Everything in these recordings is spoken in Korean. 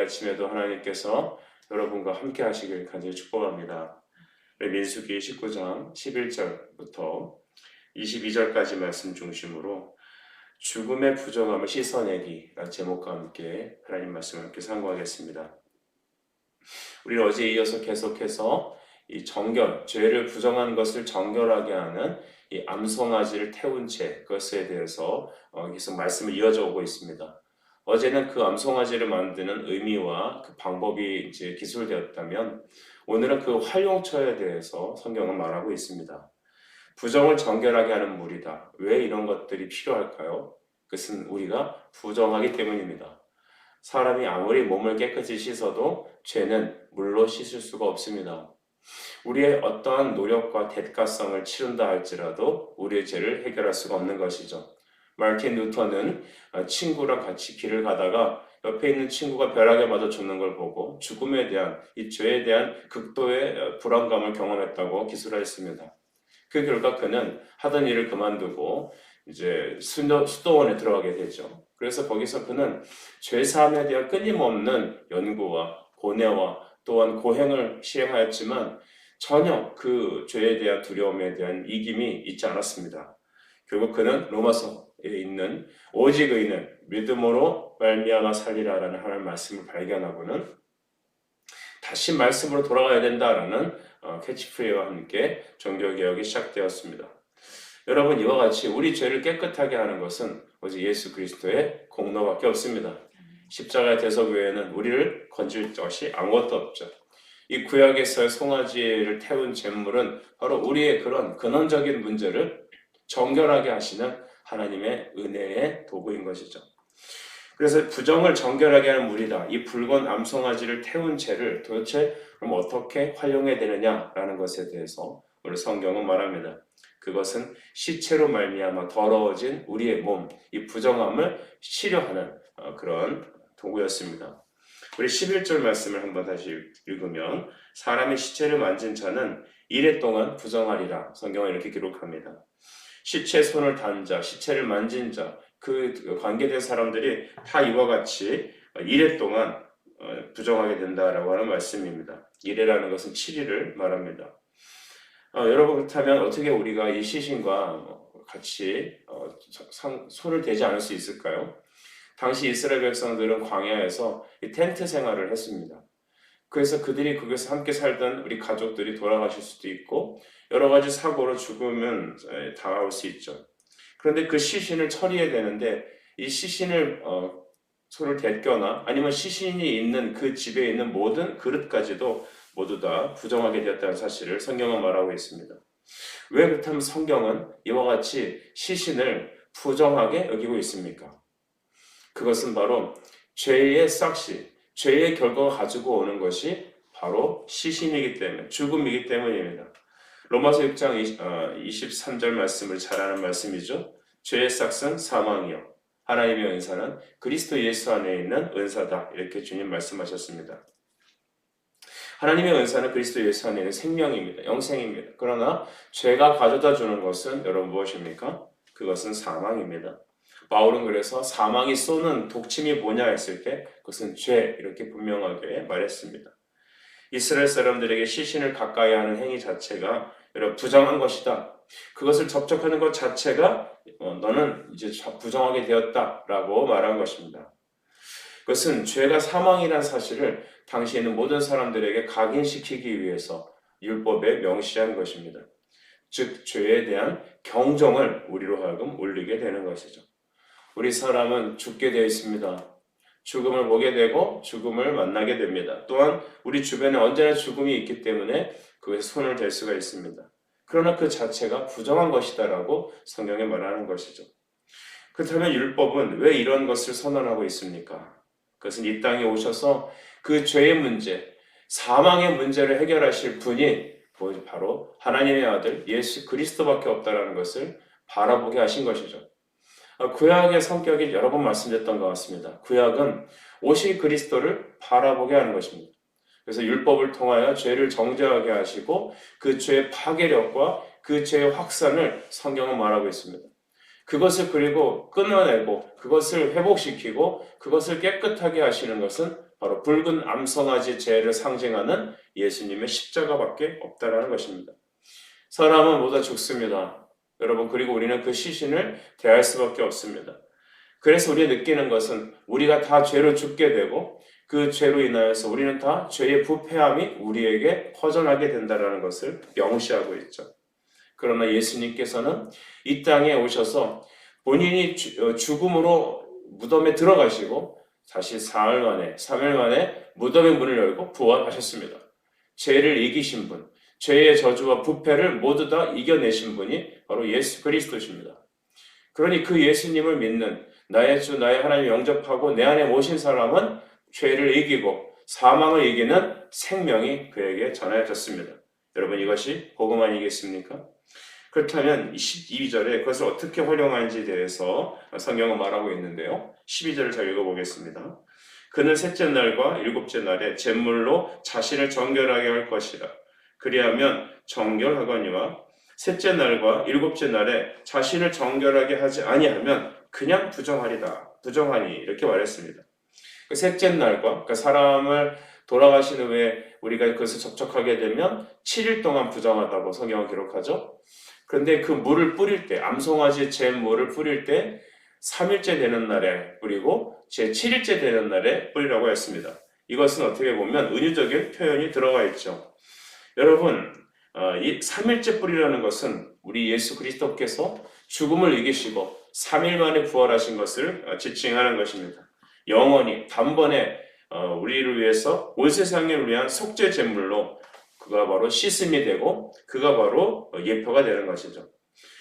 아침에도 하나님께서 여러분과 함께 하시길 간절히 축복합니다. 민수기 19장 11절부터 22절까지 말씀 중심으로 죽음의 부정함을 씻어내기라는 제목과 함께 하나님 말씀을 함께 상고하겠습니다. 우리는 어제 이어서 계속해서 이 정결, 죄를 부정한 것을 정결하게 하는 이 암송아지를 태운 채 그것에 대해서 계속 말씀을 이어져 오고 있습니다. 어제는 그 암송아지를 만드는 의미와 그 방법이 이제 기술되었다면 오늘은 그 활용처에 대해서 성경은 말하고 있습니다. 부정을 정결하게 하는 물이다. 왜 이런 것들이 필요할까요? 그것은 우리가 부정하기 때문입니다. 사람이 아무리 몸을 깨끗이 씻어도 죄는 물로 씻을 수가 없습니다. 우리의 어떠한 노력과 대가성을 치른다 할지라도 우리의 죄를 해결할 수가 없는 것이죠. 마르틴 루터는 친구랑 같이 길을 가다가 옆에 있는 친구가 벼락에 맞아 죽는 걸 보고 죽음에 대한 이 죄에 대한 극도의 불안감을 경험했다고 기술했습니다. 그 결과 그는 하던 일을 그만두고 이제 수도원에 들어가게 되죠. 그래서 거기서 그는 죄사함에 대한 끊임없는 연구와 고뇌와 또한 고행을 실행하였지만 전혀 그 죄에 대한 두려움에 대한 이김이 있지 않았습니다. 결국 그는 로마서에 있는 오직 의인은 믿음으로 말미암아 살리라라는 하나님의 말씀을 발견하고는 다시 말씀으로 돌아가야 된다라는 캐치프레이와 함께 종교개혁이 시작되었습니다. 여러분, 이와 같이 우리 죄를 깨끗하게 하는 것은 오직 예수 그리스도의 공로밖에 없습니다. 십자가의 대속 외에는 우리를 건질 것이 아무것도 없죠. 이 구약에서의 송아지를 태운 제물은 바로 우리의 그런 근원적인 문제를 정결하게 하시는 하나님의 은혜의 도구인 것이죠. 그래서 부정을 정결하게 하는 물이다. 이 붉은 암송아지를 태운 채를 도대체 그럼 어떻게 활용해야 되느냐라는 것에 대해서 우리 성경은 말합니다. 그것은 시체로 말미암아 더러워진 우리의 몸, 이 부정함을 치료하는 그런 도구였습니다. 우리 11절 말씀을 한번 다시 읽으면 사람의 시체를 만진 자는 이래 동안 부정하리라. 성경은 이렇게 기록합니다. 시체에 손을 단 자, 시체를 만진 자, 그 관계된 사람들이 다 이와 같이 이래 동안 부정하게 된다라고 하는 말씀입니다. 이래라는 것은 7일을 말합니다. 여러분, 그렇다면 어떻게 우리가 이 시신과 같이 손을 대지 않을 수 있을까요? 당시 이스라엘 백성들은 광야에서 텐트 생활을 했습니다. 그래서 그들이 거기서 함께 살던 우리 가족들이 돌아가실 수도 있고 여러 가지 사고로 죽으면 당할 수 있죠. 그런데 그 시신을 처리해야 되는데 이 시신을 손을 댔거나 아니면 시신이 있는 그 집에 있는 모든 그릇까지도 모두 다 부정하게 되었다는 사실을 성경은 말하고 있습니다. 왜 그렇다면 성경은 이와 같이 시신을 부정하게 여기고 있습니까? 그것은 바로 죄의 싹시, 죄의 결과가 가지고 오는 것이 바로 시신이기 때문에, 죽음이기 때문입니다. 로마서 6장 23절 말씀을 잘 아는 말씀이죠. 죄의 싹은 사망이요 하나님의 은사는 그리스도 예수 안에 있는 은사다. 이렇게 주님 말씀하셨습니다. 하나님의 은사는 그리스도 예수 안에 있는 생명입니다. 영생입니다. 그러나 죄가 가져다 주는 것은 여러분 무엇입니까? 그것은 사망입니다. 바울은 그래서 사망이 쏘는 독침이 뭐냐 했을 때 그것은 죄 이렇게 분명하게 말했습니다. 이스라엘 사람들에게 시신을 가까이 하는 행위 자체가 여러분 부정한 것이다. 그것을 접촉하는 것 자체가 너는 이제 부정하게 되었다라고 말한 것입니다. 그것은 죄가 사망이라는 사실을 당시에 있는 모든 사람들에게 각인시키기 위해서 율법에 명시한 것입니다. 즉 죄에 대한 경종을 우리로 하여금 울리게 되는 것이죠. 우리 사람은 죽게 되어 있습니다. 죽음을 보게 되고 죽음을 만나게 됩니다. 또한 우리 주변에 언제나 죽음이 있기 때문에 그것에 손을 댈 수가 있습니다. 그러나 그 자체가 부정한 것이다라고 성경에 말하는 것이죠. 그렇다면 율법은 왜 이런 것을 선언하고 있습니까? 그것은 이 땅에 오셔서 그 죄의 문제, 사망의 문제를 해결하실 분이 바로 하나님의 아들 예수 그리스도밖에 없다라는 것을 바라보게 하신 것이죠. 구약의 성격이 여러 번 말씀드렸던 것 같습니다. 구약은 오실 그리스도를 바라보게 하는 것입니다. 그래서 율법을 통하여 죄를 정죄하게 하시고 그 죄의 파괴력과 그 죄의 확산을 성경은 말하고 있습니다. 그것을 그리고 끊어내고 그것을 회복시키고 그것을 깨끗하게 하시는 것은 바로 붉은 암송아지 죄를 상징하는 예수님의 십자가밖에 없다라는 것입니다. 사람은 모두 죽습니다. 여러분, 그리고 우리는 그 시신을 대할 수밖에 없습니다. 그래서 우리가 느끼는 것은 우리가 다 죄로 죽게 되고 그 죄로 인하여서 우리는 다 죄의 부패함이 우리에게 허전하게 된다는 것을 명시하고 있죠. 그러나 예수님께서는 이 땅에 오셔서 본인이 죽음으로 무덤에 들어가시고 다시 3일 만에 무덤의 문을 열고 부활하셨습니다. 죄를 이기신 분, 죄의 저주와 부패를 모두 다 이겨내신 분이 바로 예수 그리스도십니다. 그러니 그 예수님을 믿는 나의 주, 나의 하나님 영접하고 내 안에 모신 사람은 죄를 이기고 사망을 이기는 생명이 그에게 전하여졌습니다. 여러분, 이것이 복음 아니겠습니까? 그렇다면 12절에 그것을 어떻게 활용하는지에 대해서 성경은 말하고 있는데요. 12절을 잘 읽어보겠습니다. 그는 셋째 날과 일곱째 날에 제물로 자신을 정결하게 할 것이라. 그리하면 정결하거니와 셋째 날과 일곱째 날에 자신을 정결하게 하지 아니하면 그냥 부정하니 이렇게 말했습니다. 그 셋째 날과 그러니까 사람을 돌아가신 후에 우리가 그것을 접촉하게 되면 7일 동안 부정하다고 성경은 기록하죠. 그런데 그 물을 뿌릴 때, 암송아지 제물을 뿌릴 때 3일째 되는 날에 뿌리고 제 7일째 되는 날에 뿌리라고 했습니다. 이것은 어떻게 보면 은유적인 표현이 들어가 있죠. 여러분, 이 3일째 뿌리라는 것은 우리 예수 그리스도께서 죽음을 이기시고 3일 만에 부활하신 것을 지칭하는 것입니다. 영원히 단번에 우리를 위해서 온 세상을 위한 속죄 제물로 그가 바로 씻음이 되고 그가 바로 예표가 되는 것이죠.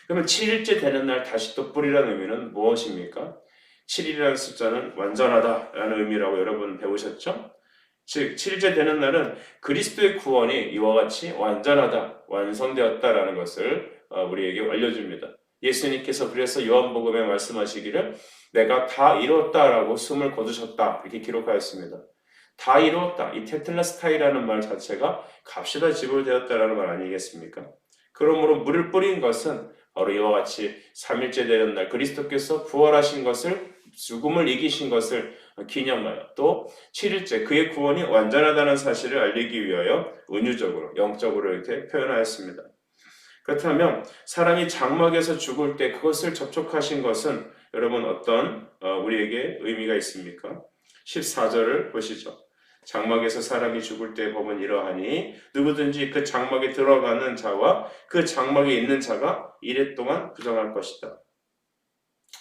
그러면 7일째 되는 날 다시 또 뿌리라는 의미는 무엇입니까? 7일이라는 숫자는 완전하다라는 의미라고 여러분 배우셨죠? 즉 7일째 되는 날은 그리스도의 구원이 이와 같이 완전하다, 완성되었다라는 것을 우리에게 알려줍니다. 예수님께서 그래서 요한복음에 말씀하시기를 내가 다 이뤘다라고 숨을 거두셨다 이렇게 기록하였습니다. 다 이루었다. 이 테텔레스타이라는 말 자체가 값이다 지불되었다라는 말 아니겠습니까? 그러므로 물을 뿌린 것은 바로 이와 같이 3일째 되는 날 그리스도께서 부활하신 것을 죽음을 이기신 것을 기념하여 또 7일째 그의 구원이 완전하다는 사실을 알리기 위하여 은유적으로 영적으로 이렇게 표현하였습니다. 그렇다면 사람이 장막에서 죽을 때 그것을 접촉하신 것은 여러분 어떤 우리에게 의미가 있습니까? 14절을 보시죠. 장막에서 사람이 죽을 때 법은 이러하니 누구든지 그 장막에 들어가는 자와 그 장막에 있는 자가 이래 동안 부정할 것이다.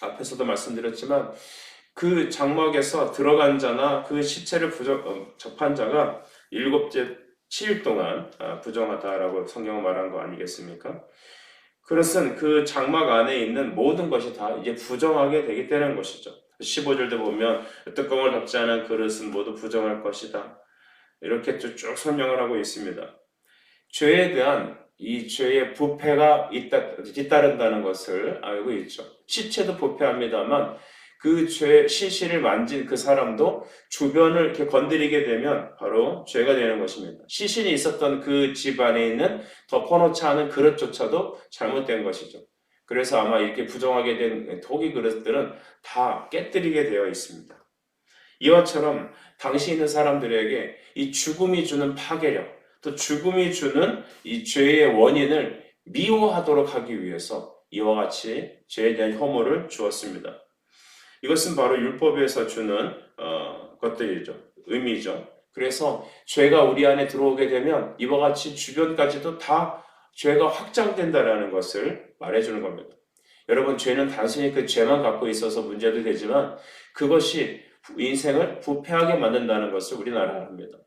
앞에서도 말씀드렸지만 그 장막에서 들어간 자나 그 시체를 접한 자가 7일 동안 부정하다라고 성경은 말한 거 아니겠습니까? 그것은 그 장막 안에 있는 모든 것이 다 이제 부정하게 되게 되는 것이죠. 15절도 보면 뚜껑을 덮지 않은 그릇은 모두 부정할 것이다. 이렇게 쭉 설명을 하고 있습니다. 죄에 대한 이 죄의 부패가 뒤따른다는 것을 알고 있죠. 시체도 부패합니다만 그 죄 시신을 만진 그 사람도 주변을 이렇게 건드리게 되면 바로 죄가 되는 것입니다. 시신이 있었던 그 집 안에 있는 덮어놓지 않은 그릇조차도 잘못된 것이죠. 그래서 아마 이렇게 부정하게 된 토기 그릇들은 다 깨뜨리게 되어 있습니다. 이와처럼 당시 있는 사람들에게 이 죽음이 주는 파괴력, 또 죽음이 주는 이 죄의 원인을 미워하도록 하기 위해서 이와 같이 죄에 대한 혐오를 주었습니다. 이것은 바로 율법에서 주는 것들이죠. 의미죠. 그래서 죄가 우리 안에 들어오게 되면 이와 같이 주변까지도 다 죄가 확장된다는 것을 말해주는 겁니다. 여러분, 죄는 단순히 그 죄만 갖고 있어서 문제도 되지만 그것이 인생을 부패하게 만든다는 것을 우리는 알아야 합니다.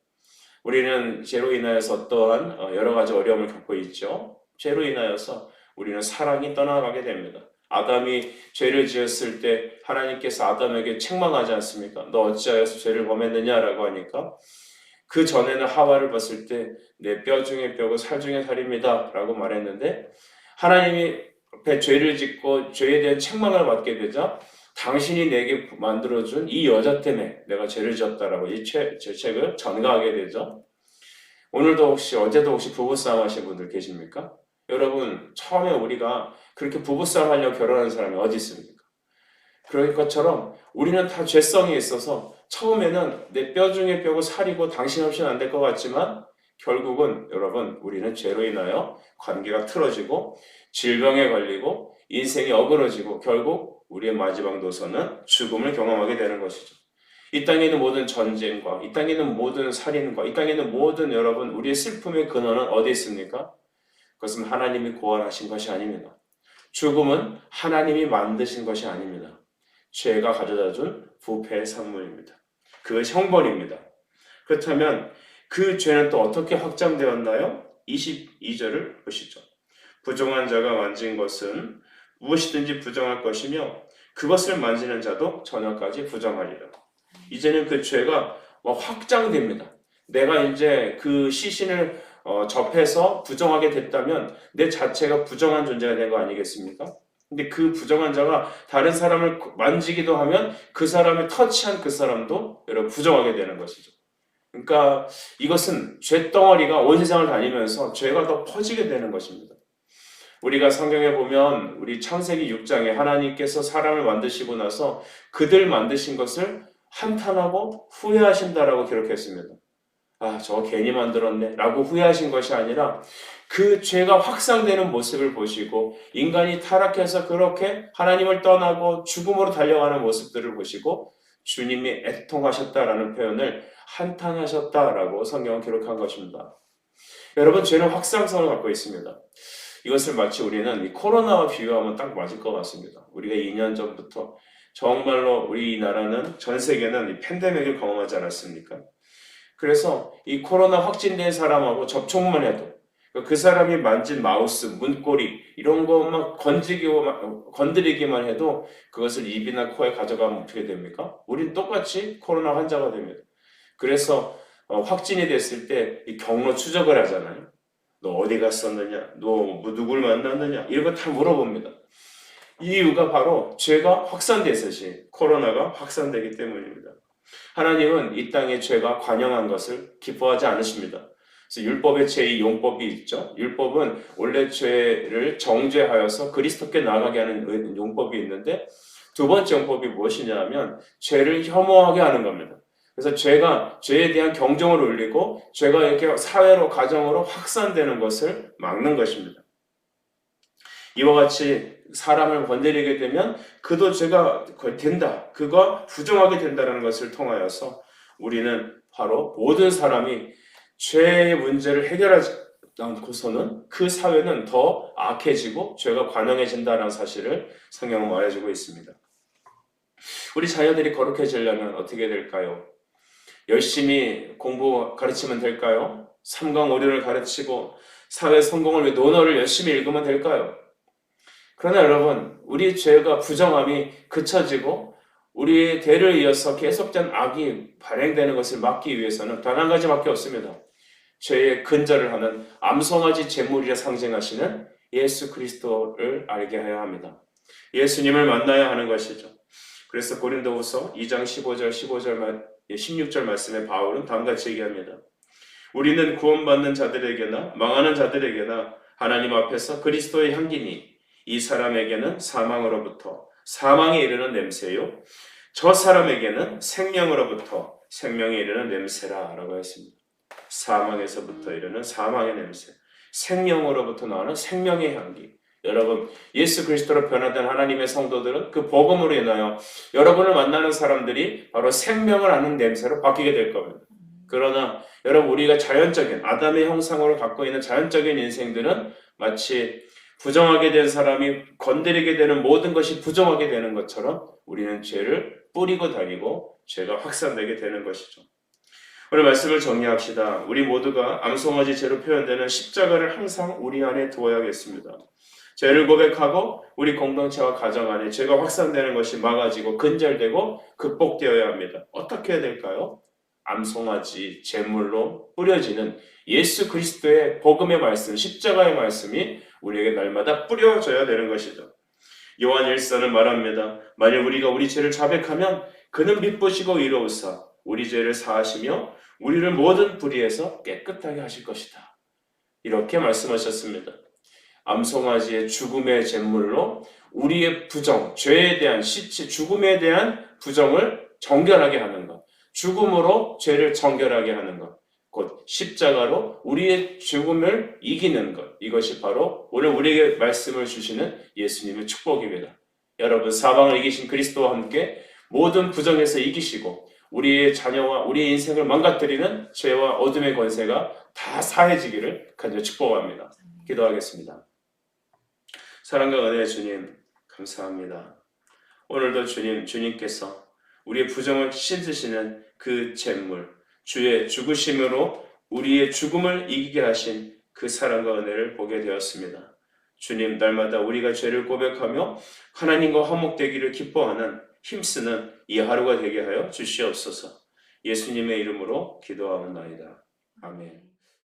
우리는 죄로 인하여서 어떠한 여러 가지 어려움을 겪고 있죠. 죄로 인하여서 우리는 사랑이 떠나가게 됩니다. 아담이 죄를 지었을 때 하나님께서 아담에게 책망하지 않습니까? 너 어찌하여서 죄를 범했느냐라고 하니까 그 전에는 하와를 봤을 때 내 뼈 중에 뼈고 살 중에 살입니다 라고 말했는데 하나님이 앞에 죄를 짓고 죄에 대한 책망을 받게 되자 당신이 내게 만들어준 이 여자 때문에 내가 죄를 지었다라고 이 죄책을 전가하게 되죠. 오늘도 어제도 혹시 부부싸움 하신 분들 계십니까? 여러분, 처음에 우리가 그렇게 부부싸움 하려고 결혼하는 사람이 어디 있습니까? 그럴 것처럼 우리는 다 죄성이 있어서 처음에는 내 뼈 중에 뼈고 살이고 당신 없이는 안 될 것 같지만 결국은 여러분 우리는 죄로 인하여 관계가 틀어지고 질병에 걸리고 인생이 어그러지고 결국 우리의 마지막 노선은 죽음을 경험하게 되는 것이죠. 이 땅에 있는 모든 전쟁과 이 땅에 있는 모든 살인과 이 땅에 있는 모든 여러분 우리의 슬픔의 근원은 어디 있습니까? 그것은 하나님이 고안하신 것이 아닙니다. 죽음은 하나님이 만드신 것이 아닙니다. 죄가 가져다준 부패의 산물입니다. 그것이 형벌입니다. 그렇다면 그 죄는 또 어떻게 확장되었나요? 22절을 보시죠. 부정한 자가 만진 것은 무엇이든지 부정할 것이며 그것을 만지는 자도 저녁까지 부정하리라. 이제는 그 죄가 확장됩니다. 내가 이제 그 시신을 접해서 부정하게 됐다면 내 자체가 부정한 존재가 된 거 아니겠습니까? 근데 그 부정한 자가 다른 사람을 만지기도 하면 그 사람을 터치한 그 사람도 여러분 부정하게 되는 것이죠. 그러니까 이것은 죄덩어리가 온 세상을 다니면서 죄가 더 퍼지게 되는 것입니다. 우리가 성경에 보면 우리 창세기 6장에 하나님께서 사람을 만드시고 나서 그들 만드신 것을 한탄하고 후회하신다라고 기록했습니다. 아, 저거 괜히 만들었네 라고 후회하신 것이 아니라 그 죄가 확산되는 모습을 보시고 인간이 타락해서 그렇게 하나님을 떠나고 죽음으로 달려가는 모습들을 보시고 주님이 애통하셨다라는 표현을 한탄하셨다라고 성경은 기록한 것입니다. 여러분, 죄는 확산성을 갖고 있습니다. 이것을 마치 우리는 이 코로나와 비유하면 딱 맞을 것 같습니다. 우리가 2년 전부터 정말로 우리나라는 전 세계는 이 팬데믹을 경험하지 않았습니까? 그래서 이 코로나 확진된 사람하고 접촉만 해도 그 사람이 만진 마우스, 문고리 이런 것만 건드리기만 해도 그것을 입이나 코에 가져가면 어떻게 됩니까? 우린 똑같이 코로나 환자가 됩니다. 그래서 확진이 됐을 때 이 경로 추적을 하잖아요. 너 어디 갔었느냐? 너 누굴 만났느냐? 이런 거 다 물어봅니다. 이유가 바로 죄가 확산됐듯이 코로나가 확산되기 때문입니다. 하나님은 이 땅에 죄가 관영한 것을 기뻐하지 않으십니다. 그래서 율법의 제2용법이 있죠. 율법은 원래 죄를 정죄하여서 그리스도께 나아가게 하는 용법이 있는데 두 번째 용법이 무엇이냐 하면 죄를 혐오하게 하는 겁니다. 그래서 죄에 대한 경종을 울리고 죄가 이렇게 사회로 가정으로 확산되는 것을 막는 것입니다. 이와 같이 사람을 건드리게 되면 그도 죄가 된다. 그가 부정하게 된다는 것을 통하여서 우리는 바로 모든 사람이 죄의 문제를 해결하지 않고서는 그 사회는 더 악해지고 죄가 관영해진다는 사실을 성경은 말해주고 있습니다. 우리 자녀들이 거룩해지려면 어떻게 될까요? 열심히 공부 가르치면 될까요? 삼강오륜을 가르치고 사회 성공을 위해 논어를 열심히 읽으면 될까요? 그러나 여러분, 우리 죄가 부정함이 그쳐지고 우리의 대를 이어서 계속된 악이 발행되는 것을 막기 위해서는 단 한 가지밖에 없습니다. 죄의 근절을 하는 암송아지 제물이라 상징하시는 예수 그리스도를 알게 해야 합니다. 예수님을 만나야 하는 것이죠. 그래서 고린도후서 2장 16절 말씀에 바울은 다음같이 얘기합니다. 우리는 구원받는 자들에게나 망하는 자들에게나 하나님 앞에서 그리스도의 향기니 이 사람에게는 사망으로부터 사망에 이르는 냄새요 저 사람에게는 생명으로부터 생명에 이르는 냄새라 라고 했습니다. 사망에서부터 이르는 사망의 냄새, 생명으로부터 나오는 생명의 향기. 여러분, 예수 그리스도로 변화된 하나님의 성도들은 그 복음으로 인하여 여러분을 만나는 사람들이 바로 생명을 아는 냄새로 바뀌게 될 겁니다. 그러나 여러분, 우리가 자연적인 아담의 형상으로 갖고 있는 자연적인 인생들은 마치 부정하게 된 사람이 건드리게 되는 모든 것이 부정하게 되는 것처럼 우리는 죄를 뿌리고 다니고 죄가 확산되게 되는 것이죠. 오늘 말씀을 정리합시다. 우리 모두가 암송아지 죄로 표현되는 십자가를 항상 우리 안에 두어야겠습니다. 죄를 고백하고 우리 공동체와 가정 안에 죄가 확산되는 것이 막아지고 근절되고 극복되어야 합니다. 어떻게 해야 될까요? 암송아지 제물로 뿌려지는 예수 그리스도의 복음의 말씀, 십자가의 말씀이 우리에게 날마다 뿌려져야 되는 것이죠. 요한 1서는 말합니다. 만일 우리가 우리 죄를 자백하면 그는 미쁘시고 의로우사 우리 죄를 사하시며 우리를 모든 불의에서 깨끗하게 하실 것이다. 이렇게 말씀하셨습니다. 암송아지의 죽음의 제물로 우리의 부정, 죄에 대한 시체, 죽음에 대한 부정을 정결하게 하는 것, 죽음으로 죄를 정결하게 하는 것, 곧 십자가로 우리의 죽음을 이기는 것, 이것이 바로 오늘 우리에게 말씀을 주시는 예수님의 축복입니다. 여러분, 사방을 이기신 그리스도와 함께 모든 부정에서 이기시고 우리의 자녀와 우리의 인생을 망가뜨리는 죄와 어둠의 권세가 다 사해지기를 간절히 축복합니다. 기도하겠습니다. 사랑과 은혜의 주님, 감사합니다. 오늘도 주님께서 우리의 부정을 씻으시는 그 제물, 주의 죽으심으로 우리의 죽음을 이기게 하신 그 사랑과 은혜를 보게 되었습니다. 주님, 날마다 우리가 죄를 고백하며 하나님과 화목되기를 기뻐하는 힘쓰는 이 하루가 되게 하여 주시옵소서. 예수님의 이름으로 기도하옵나이다. 아멘.